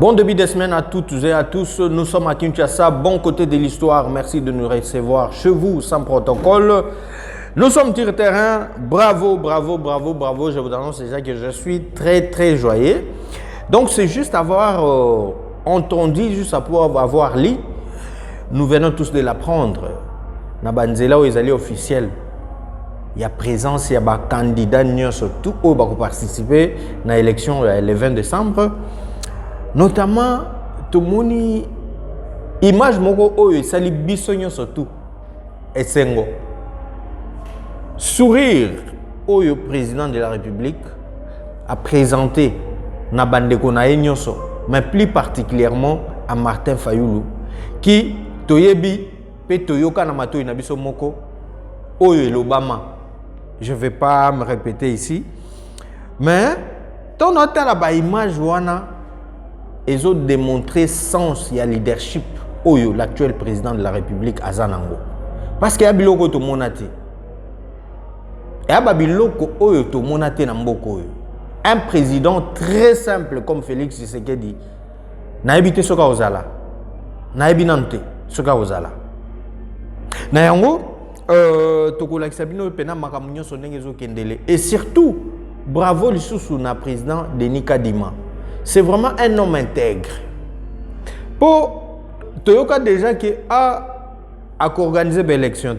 Bon début de semaine à toutes et à tous. Nous sommes à Kinshasa, bon côté de l'histoire. Merci de nous recevoir chez vous sans protocole. Nous sommes sur terrain. Bravo, bravo, bravo, bravo. Je vous annonce déjà que je suis très joyeux. Donc c'est juste avoir entendu, juste avoir lu. Nous venons tous de l'apprendre. Nabanzela où ils allaient officiel. Il y a présence, il y a des candidats surtout qui vont participer à l'élection le 20 décembre. Notamment, tout le monde image moko oyo sali bisonyo surtout esengo. Sourire oyo président de la République a présenté na bandeko na nyonso, mais plus particulièrement à Martin Fayulu qui toyebi pe toyoka na matoyi na biso moko oyo l'Obama. Je ne vais pas me répéter ici, mais ton hôtel a image wana ils ont démontré sens et leadership oyo l'actuel président de la République Azanango. Parce qu'il y a biloko to monate. Et y a biloko oyo to monate na mboko oyo. Un président très simple comme Félix Tshisekedi na ebité soka ozala. Na ebinante soka ozala. Na yango tokola kisabino pena makamunyo sonenge zo kendele. Et surtout bravo lisusu na président Denis Kadima. C'est vraiment un homme intègre. Pour Toyoka déjà qui a organisé l'élection.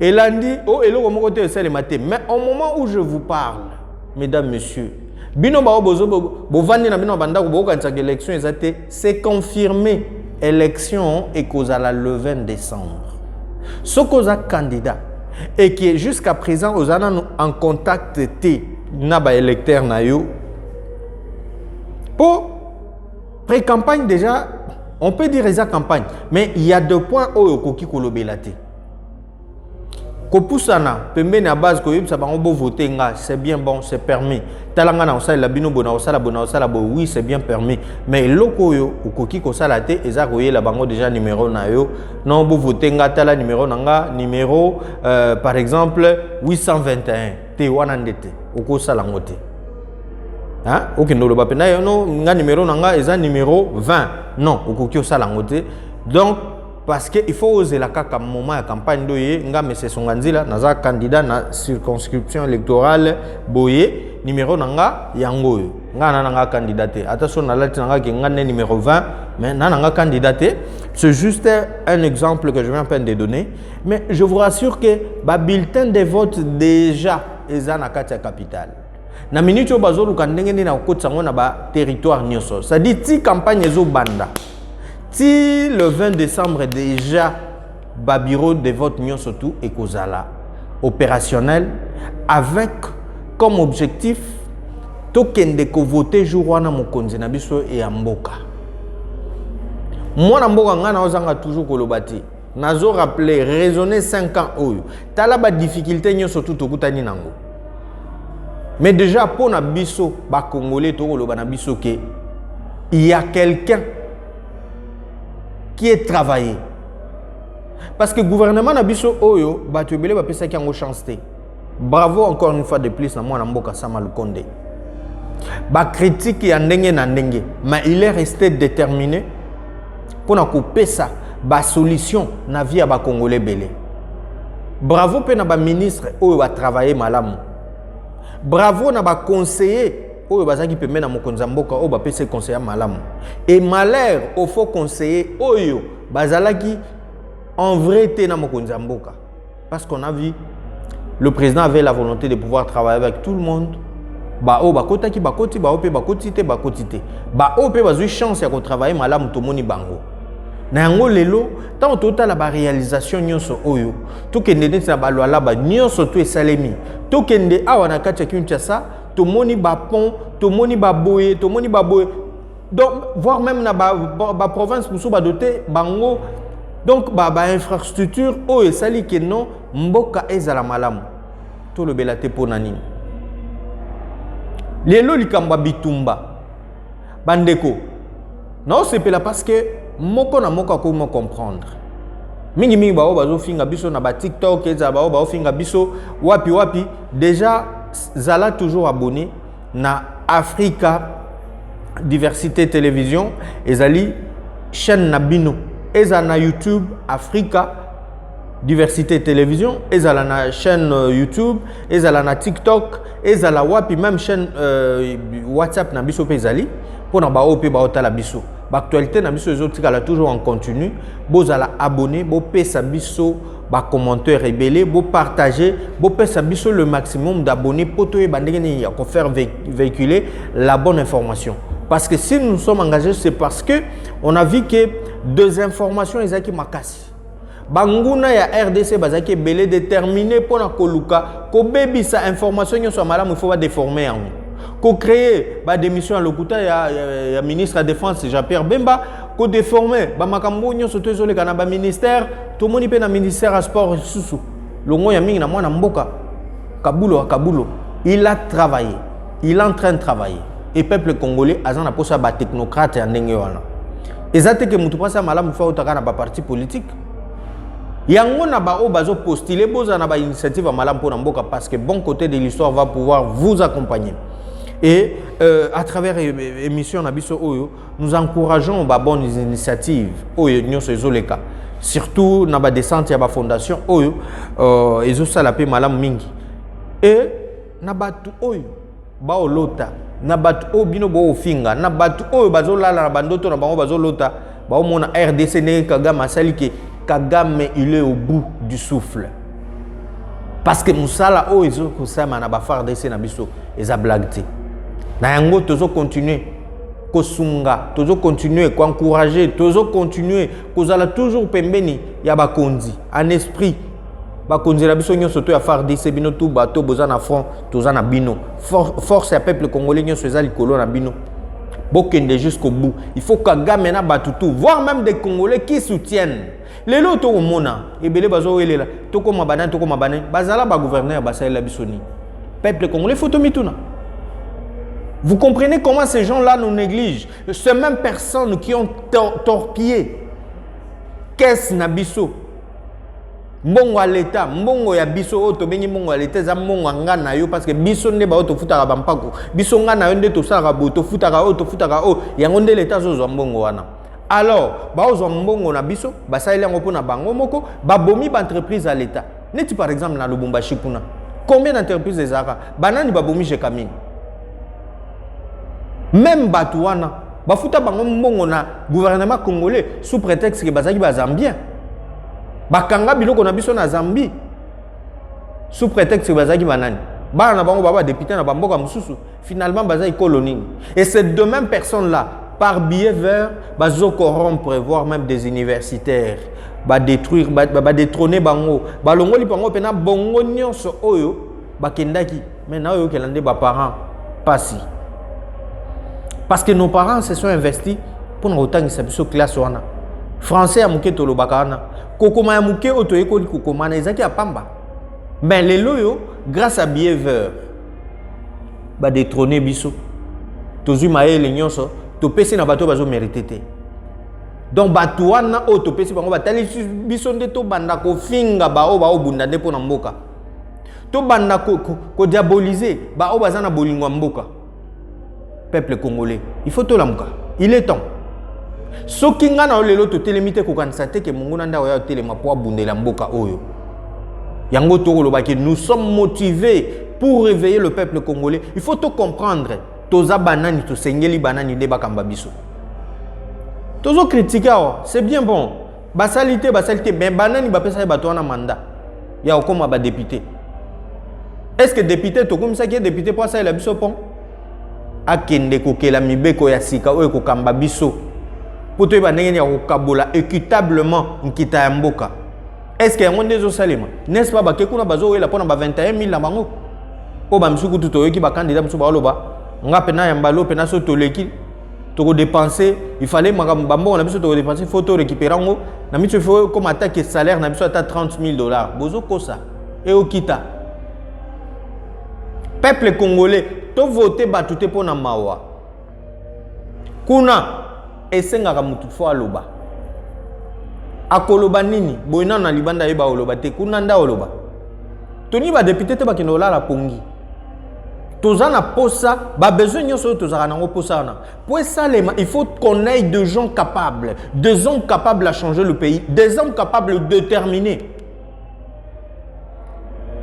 Il a dit, oh, et le matin. Mais au moment où je vous parle, mesdames, messieurs, c'est confirmé. Élection et causala le 20 décembre. Ce qu'on a candidat et qui est jusqu'à présent aux en contact naba électeur na yo. Pour pré-campagne déjà, on peut dire déjà campagne, mais il y a deux points où il faut kolobelate. Ko pusana pembe na base ko yebisa bango bo voter nga, c'est bien bon, c'est permis. Talanga na osala la bino bona osala bo oui, c'est bien permis. Mais loko yo okoki ko sala te eza koye la bango déjà numéro na yo. Non bo voter nga tala numéro nanga, numéro par exemple 821. Te wana ndete oko sala ngote. Hein? Ok, nous le bapé na no nga numéro nanga eza numéro 20. Non, okoki osala ngote. Donc parce qu'il faut oser la kaka moment de campagne doye nga monsieur Songanzila naza candidat na circonscription électorale boye numéro nanga yango nga nanga candidaté attention na lati nanga ki nga numéro 20 mais nanga candidaté. C'est juste un exemple que je viens à peine de donner, mais je vous rassure que ba bulletin de vote déjà eza na kati ya capitale na minute o bazolu kandenge na okotsango na ba territoire nyonso. Ça dit ti campagne ezo banda. Si le 20 décembre déjà, le bureau de vote Nyon surtout et Kozala opérationnel avec comme objectif token de voter jour wana mokonzi na biso et amboka. Moi na mboka ngana ozanga toujours kolobati. Nazo rappeler raisonner 5 ans oyo. Tala ba difficulté Nyon surtout tokutani nango. Mais déjà pour na biso ba congolais to koloba na biso ke il y a quelqu'un qui est travaillé. Parce que le gouvernement n'a biso oyo, batubele ba pesa ki ango chance te. Bravo encore une fois de plus na moi na mboka Sama Lukonde. Ba critique ya ndenge na ndenge, mais il est resté déterminé pour na couper ça, ba solution na vie ba congolais belé. Bravo pe na ba ministre oyo ba travailler malamu. Bravo na ba conseiller oyo bazaki pembe na mokonzi mboka oyo ba pese conseiller malamu. Et malheur au faux conseiller oyo bazalaki en vrai te na mokonzi mboka. Parce qu'on a vu le président avait la volonté de pouvoir travailler avec tout le monde. Ba o ba kotaki ba koti ba ope ba kotite ba kotite. Ba ope bazui chance ya ko travailler malamu to moni bango. Na yango lelo tant total ba réalisation nyonso oyo to kende na ba lwala ba nyonso to esalemi. To kende awa na kati ya Kinshasa to moni ba pont, to moni ba boye, to moni ba boye. Donc voire même na ba province musu ba doté bango. Donc ba infrastructure o esali ke non mboka ezala malamu. To le belate po nani. Lelo likamba bitumba. Bandeko. Non c'est pela parce que moko na moko ko mo comprendre. Mingi ba o bazo finga biso na ba TikTok eza ba o ba finga biso wapi déjà Zala toujours abonné na Africa Diversité Télévision, ezali chaîne Nabino, ezana YouTube Africa Diversité Télévision, ezala na chaîne YouTube, ezala na TikTok, ezala wapi même chaîne WhatsApp na biso ezali pour na ba op ba otala biso. Ba actualité na biso ezotikala toujours en continu, bozala abonné, bo pesa biso ba commentaire rebelle, bo partager, bo pesa biso le maximum d'abonnés pour to bandengeni ya ko faire véhiculer la bonne information. Parce que si nous sommes engagés, c'est parce que on a vu que deux informations ezaki makasi. Banguna ya RDC bazaki belé déterminé pour na koluka ko bebisa information nyo so malamu il faut pas déformer en ko créer ba démission à lokuta ya ministre de la défense Jean-Pierre Bemba ko déformer ba makambo nyo so tezole kana ba ministère to moni pe na ministère à sport susu longo ya mingi na mwana mboka Kabulo il a travaillé, il est en train de travailler et peuple congolais azana posa ba technocrate ya ndenge wana ezate ke mutu pasa malamu fa utaka na ba parti politique. Yango na ba o bazo postuler boza na ba initiative malam pour mboka parce que bon côté de l'histoire va pouvoir vous accompagner. Et à travers émission na biso oyo, nous encourageons ba bonnes initiatives oyo nyonso ezoleka. Surtout na ba descente ya ba fondation oyo ezo sala pe malam mingi. Et na batu oyo ba olota, na batu o bino bo ofinga, na batu oyo bazo lala na bandoto na bango bazo lota, ba o mona RDC ne Kagame asalike Kagame il est au bout du souffle. Parce que Moussala o izo kusama na ba FARDC na biso eza blagte. Na yango tozo continuer kosunga, tozo continuer ko encourager, tozo continuer kozala toujours pembeni ya bakonzi en esprit. Bakonzi la biso nyonso to ya FARDC bino tout bato boza na front, toza na bino. Force ya peuple congolais nyonso eza likolo na bino. Bokende jusqu'au bout. Il faut Kagame na batutu, voire même des Congolais qui soutiennent. Les lotos au mona, et belé bazo elela, toko mabana, bazala ba gouverneur basay la bisoni. Peuple congolais photomituna. Vous comprenez comment ces gens-là nous négligent? Ces mêmes personnes qui ont torpillé qu'est-ce nabiso? Mbongo à l'État, mbongo ya biso oto bengi mbongo à l'État za mbongo nga na yo parce que biso ne ba oto futaka bampako. Biso nga na yo nde to sala boto futaka o yango nde l'État zo mbongo wana. Alors, ba ozo mbongo na biso, ba sa elengo pona bango moko, ba bomi ba entreprise à l'État. Neti par exemple na Lubumbashi kuna. Combien d'entreprises des Zara? Banani ba bomi je kamine. Même Batouana, ba futa bango mbongo na gouvernement congolais sous prétexte que bazaki ba Zambien. Bakanga biloko na biso na Zambie. Sous prétexte que bazaki banani. Ba na bango baba député na bamboka mususu. Finalement bazaki colonie. Et ces deux mêmes personnes là par biais vers bazo corrompre voire même des universitaires ba détruire ba détrôner bango ba longoli bango pena bongo nyonso oyo ba kendaki maintenant oyo kelande ba parents pasi parce que nos parents se sont investis pour nous autant que biso classe wana français ya muke tolo bakana kokoma ya muke oto ekoli kokoma na ezaki apamba mais les loyo grâce à biais vers ba détrôner biso tozu maele nyonso to pesi na bato bazo mérité te. Donc bato wana o to pesi bango batali biso nde to banda ko finga ba o ba o bunda nde pona mboka. To banda ko diaboliser ba o bazana bolingo mboka. Peuple congolais, il faut to lamuka. Il est temps. Soki nga na lelo to telemite ko kanisa te ke mongona nda oya telema po abundela mboka oyo. Yango to lo ba ke nous sommes motivés pour réveiller le peuple congolais. Il faut to comprendre. Toza banani to sengeli banani de bakamba biso. Tozo critiquer c'est bien bon. Basalité mais banani ba pesa bato na mandat. Ya okoma ba député. Est-ce que député to comme ça qui est député pour ça il a biso pont? Akende ko kela mibeko ya sika oyo ko kamba biso. Poto ba ndenge ya ko kabola équitablement nkita ya mboka. Est-ce que yango ndezo salema? N'est-ce pas ba kekuna bazo wela pona ba 21000 na bango? O ba msuku tuto yoki ba candidat msuku ba loba. Nga pena yambalo pena so toleki to dépenser il fallait mbambo na biso to dépenser faut to récupérer ngo na miso faut comme attaque salaire na biso ata $30,000 bozo kosa et okita peuple congolais to voter batute pona mawa kuna esengaka mutu fo aloba akoloba nini boyina na libanda yeba oloba te kuna nda oloba toni ba député te bakino la pongi Tozana posa, ba besoin nyonso tozana ngo posa na. Pour ça il faut qu'on ait de gens capables, des hommes capables à changer le pays, des hommes capables de déterminer.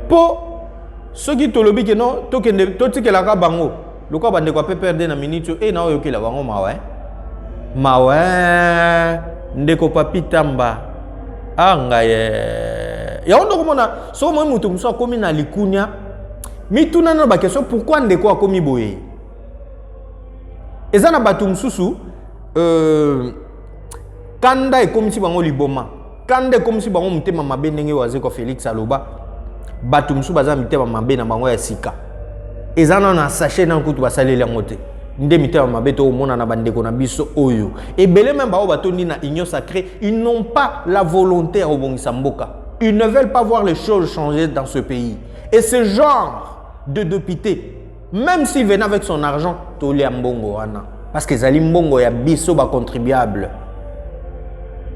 Pour ceux qui te le disent que non, to que la bango, le quoi bande quoi peut perdre na minute et na oyoki la bango mawe ndeko papi tamba anga ya ondo komona so mo mutu muso komi na likunya mituna na ba question pourquoi ndeko akomi boye ezana batu mususu kanda ekomisi bango liboma kanda ekomisi bango mutema mabe ndenge waze ko Félix aloba batu mususu baza mitema mabe na bango ya sika ezana na sachet na kutu basalela ngote nde mitema mabe to mona na bandeko na biso oyo ebele même ba batondi na union sacrée, ils n'ont pas la volonté à obongisa mboka, ils ne veulent pas voir les choses changer dans ce pays. Et ce genre de député, même s'il venait avec son argent, toli mbongo wana parce que zali mbongo ya biso ba contribuable,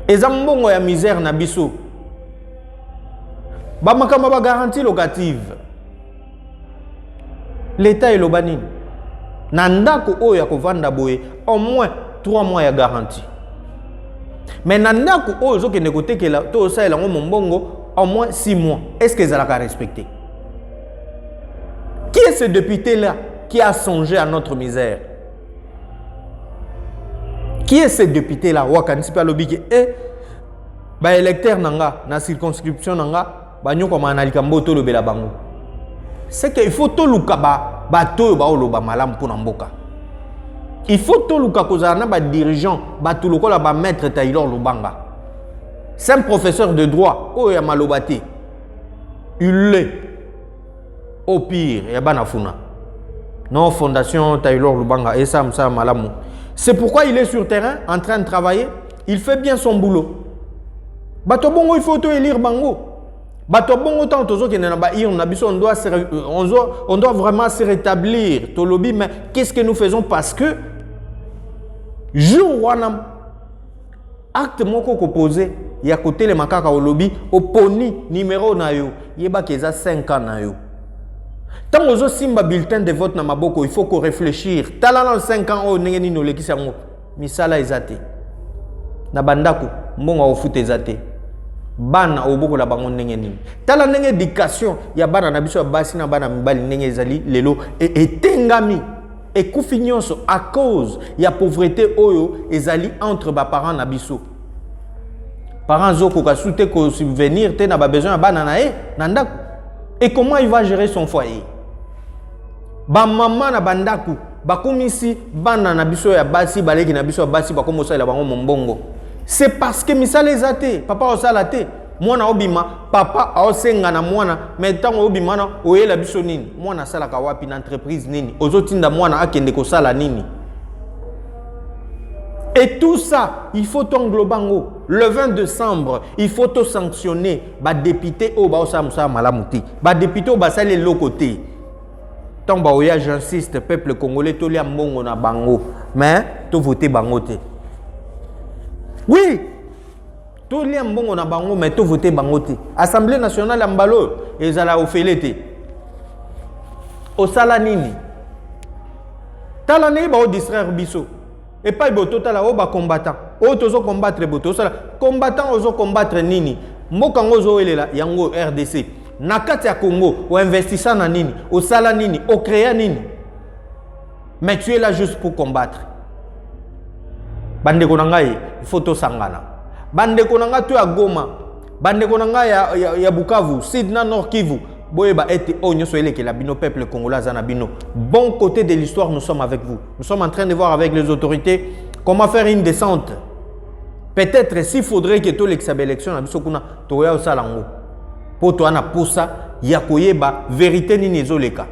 eza mbongo ya misère na biso, ba makamba ba garantie locative, l'état elobani nandako oyo ya kovanda boye au moins 3 mois ya garantie. Mais nandako oyo zo kende kotekela to sa elango mbongo au moins 6 mois. Est-ce que ça l'a respecté? Qui est ce député là qui a songé à notre misère? Qui est ce député là wakanisi pa lobiki ba électeur nanga na circonscription nanga ba nyoko manalika mboto lobela bango? C'est qu'il faut tout le kaba bato ba oloba malam pour mboka. Il faut tout le kakozana ba dirigeant bato lokola ba maître Taylor Lubanga. C'est un professeur de droit o ya malobate. Il l'est. Au pire, ya banafuna. Non fondation Taylor Lubanga et ça malamu. C'est pourquoi il est sur terrain en train de travailler, il fait bien son boulot. Bato bongo il faut tout élire bango. On doit vraiment se rétablir. Mais qu'est-ce que nous faisons? Parce que jour wana acte moko posé, il y a côté les makaka au lobby, au poni numéro na yo, yeba keza 5 ans na yo. Tant ozo simba bulletin de vote na maboko, il faut qu'on réfléchisse. Tala dans 5 ans o nengeni no lekisa ngo. Misala ezate. Na bandako mbonga ofute ezate. Bana oboko la bango ndenge nini tala ndenge éducation ya bana na biso basi na bana mibali ndenge ezali lelo etengami ekufi nyonso à cause ya pauvreté oyo ezali entre ba parents na biso. Parents zoko ka soute ko subvenir te na ba besoin ya bana na na ndako. Et comment il va gérer son foyer? Ba maman na bandaku ba komisi bana na biso ya basi baleki na biso basi ba komo sala bango mbongo. C'est parce que misala ezate papa osalate mwana obima papa aosenga na mwana mais tango obima na oyela biso nini mwana salaka wapi na entreprise nini ozotinda mwana akende ko sala nini. Et tout ça il faut englobango le 20 décembre il faut to sanctionner ba député o ba osamusa malamuti ba député o ba sale lokoté tant ba oya j'insiste peuple congolais to lia mbongo na bango mais to voter bango te. Oui, tout les mbongo na bango mais tout voter bango te. Assemblée nationale ambalo ezala ofelete. Osala nini? Tala ne ba o distraire biso. Et pas boto tala o ba combattant. O tozo combattre boto sala combattant ozo combattre nini? Mboka ngozo elela yango RDC. Na kati ya Congo o investissa na nini? Osala nini? O créer nini? Mais tu es là juste pour combattre. Bande konangai photo sangana bande konanga to ya Goma bande konanga ya Bukavu Sud na Nord Kivu boyeba ete onyo soyele que la bino peuple congolais na bino bon côté de l'histoire. Nous sommes avec vous, nous sommes en train de voir avec les autorités comment faire une descente. Peut-être s'il faudrait que to l'exabe élection na biso kuna to ya osalango po to ana posa ya koyeba vérité ni nezoleka.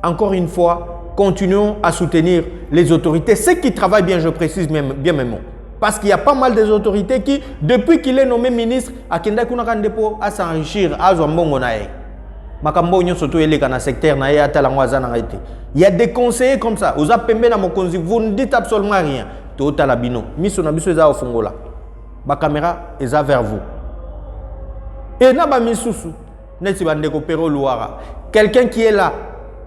Encore une fois, continuons à soutenir les autorités. Ceux qui travaillent bien, je précise bien mes mots. Parce qu'il y a pas mal des autorités qui, depuis qu'il est nommé ministre, à Kenda Kunakandepo, à s'enrichir, à Zouambongo Nae. Makambo nyo soto ele kana secteur na ya talangwaza na été. Il y a des conseillers comme ça. Oza pembe na mokonzi, vous ne dites absolument rien. To talabino. Miso na biso eza ofongola. Ba caméra eza vers vous. Et na ba misusu, neti bandeko pero luara. Quelqu'un qui est là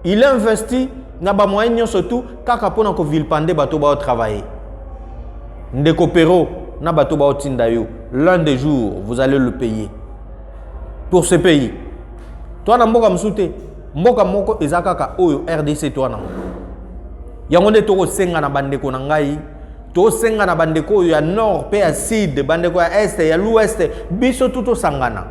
il investit na ba moyen surtout kaka pona ko vilpande bato ba travailler. Ndeko Pero na bato ba otinda yo. L'un des jours, vous allez le payer. Pour ce pays. Toi na mboka msute, mboka moko ezakaka oyo RDC toi na. Yango nde toko senga na bandeko na ngai. To senga na bandeko ya nord pe ya sud, bandeko ya est ya l'ouest, biso tuto sangana.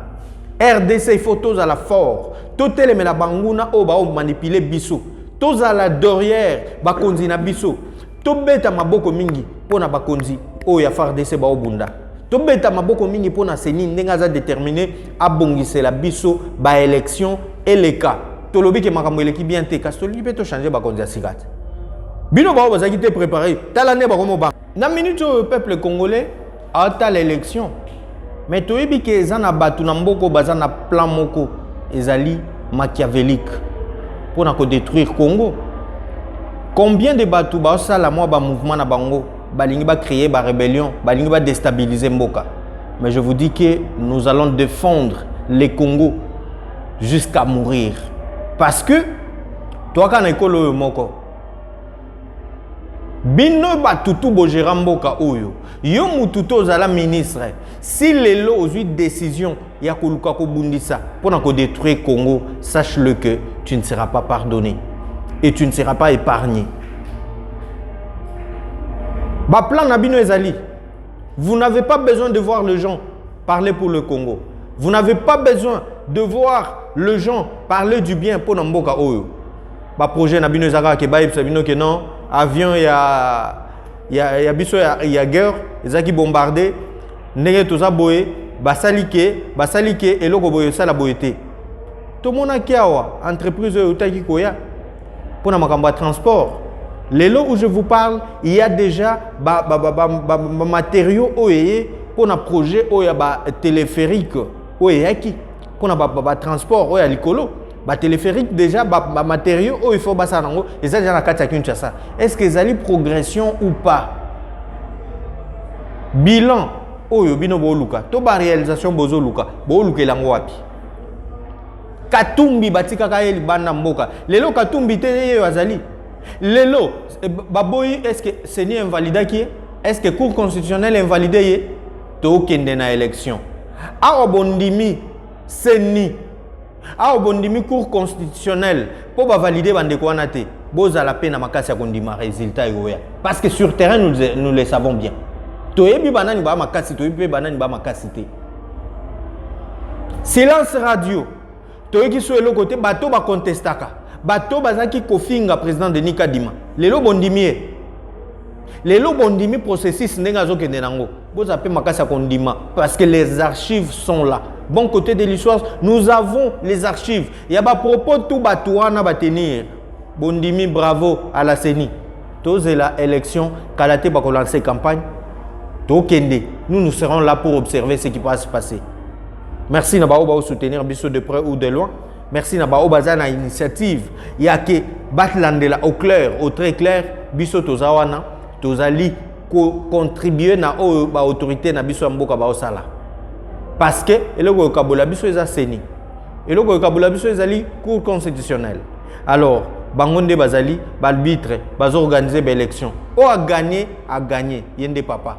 RDC photos à la fort. Totele me la banguna o ba o manipuler biso. Toza la derrière bakonzi na biso. Tobeta maboko mingi pona bakonzi o ya FARDC ba obunda. Tobeta maboko mingi pona seni ndenga za déterminer a bongisela biso ba élection et les cas. Tolobi ke makambo eleki bien te kastoli pe to changer bakonzi ya sigat. Bino ba bazaki te préparé. Talane ba komo ba. Na minute au peuple congolais a l'élection. Mais toyebi ke ezana batu na mboko bazana plan moko ezali machiavélique pour na ko détruire Congo. Combien de batu ba sala moi ba mouvement na bango balingi ba créer ba rébellion, balingi ba déstabiliser mboka. Mais je vous dis que nous allons défendre les Congo jusqu'à mourir parce que toi kana ekolo moko bino batutu bogera mboka oyo yo mututo ozala ministre si lelo ozui décision ya koluka ko bundisa pona ko détruire Congo, sache-le que tu ne seras pas pardonné et tu ne seras pas épargné. Ba plan na bino ezali. Vous n'avez pas besoin de voir les gens parler pour le Congo. Vous n'avez pas besoin de voir les gens parler du bien pour mboka oyo. Ba projet na bino ezaka ke ba bino ke non avion ya biso ya guerre ezaki bombardé ndenge toza boye basalike eloko boye sala boyete. To mona kiawa entreprise utaki koya pour makambo ya transport. Lelo où je vous parle, il y a déjà matériaux oyé pour un projet oya ba téléphérique oyaki pour un transport oya likolo. Ba téléphérique déjà ba matériaux il faut basa nango et ça déjà na kati ya Kinshasa. Est-ce que ezali progression ou pas? Bilan oyo bino bo luka to ba réalisation bozo luka bo luka lango wapi? Katumbi batika ka yeli banda mboka. Lelo Katumbi te yeyo azali. Lelo baboyi est-ce que c'est ni invalidé qui est-ce que cour constitutionnelle invalidé to kende na élection. A obondimi c'est ni a obondimi cour constitutionnelle pour valider bandeko wana te boza la peine makasi ya kondima résultat yoya parce que sur terrain nous le savons bien to yebi banani ba makasi to yebi banani ba makasi te silence radio to yeki so elo côté bato ba contestaka bato bazaki kofinga président Denis Kadima lelo bondimi processus ndenga zo kende nango boza pe makasi ya kondima parce que les archives sont là. Bon côté de l'histoire, nous avons les archives. Il y a des propos tout batouana va tenir. Bondimi, bravo à la CENI. Tous la élection, Kalate va lancer campagne. Tokende. Nous serons là pour observer ce qui va se passer. Merci Nabao ba soutenir biso de près ou de loin. Merci Nabao bazana initiative. Il y a que Batlandela au clair, au très clair, biso tozawana, tozali contribuer na autorité na biso mboka ba osala. Parce que eloko kabola biso eza seni. Eloko kabola biso ezali cour constitutionnelle. Alors, bangonde bazali, balbitre, bazo organiser l'élection. O a gagné, yende papa.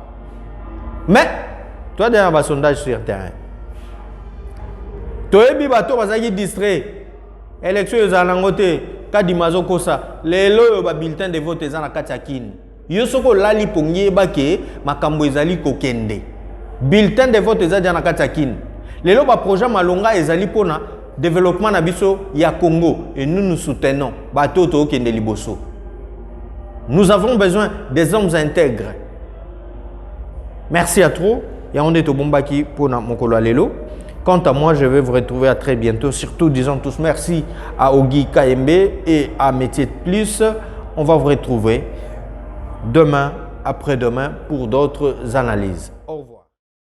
Mais toi derrière un sondage sur terrain. Toyebi bato bazali distrait. Élection ezalangote kadimazo kosa. Lelo ba bulletin de vote ezana katiakine. Yo soko lali pongi bake makambo ezali kokende. Bulletin de vote ezali na katiakine. Lelo ba projet malonga ezali pona développement na biso ya Congo et nous soutenons bato to kende liboso. Nous avons besoin des hommes intègres. Merci à trop. Ya onde to bombaki pona mokolo lelo. Quant à moi, je vais vous retrouver à très bientôt. Surtout, disons tous merci à Ogi KMB et à Métier de Plus. On va vous retrouver demain, après-demain pour d'autres analyses.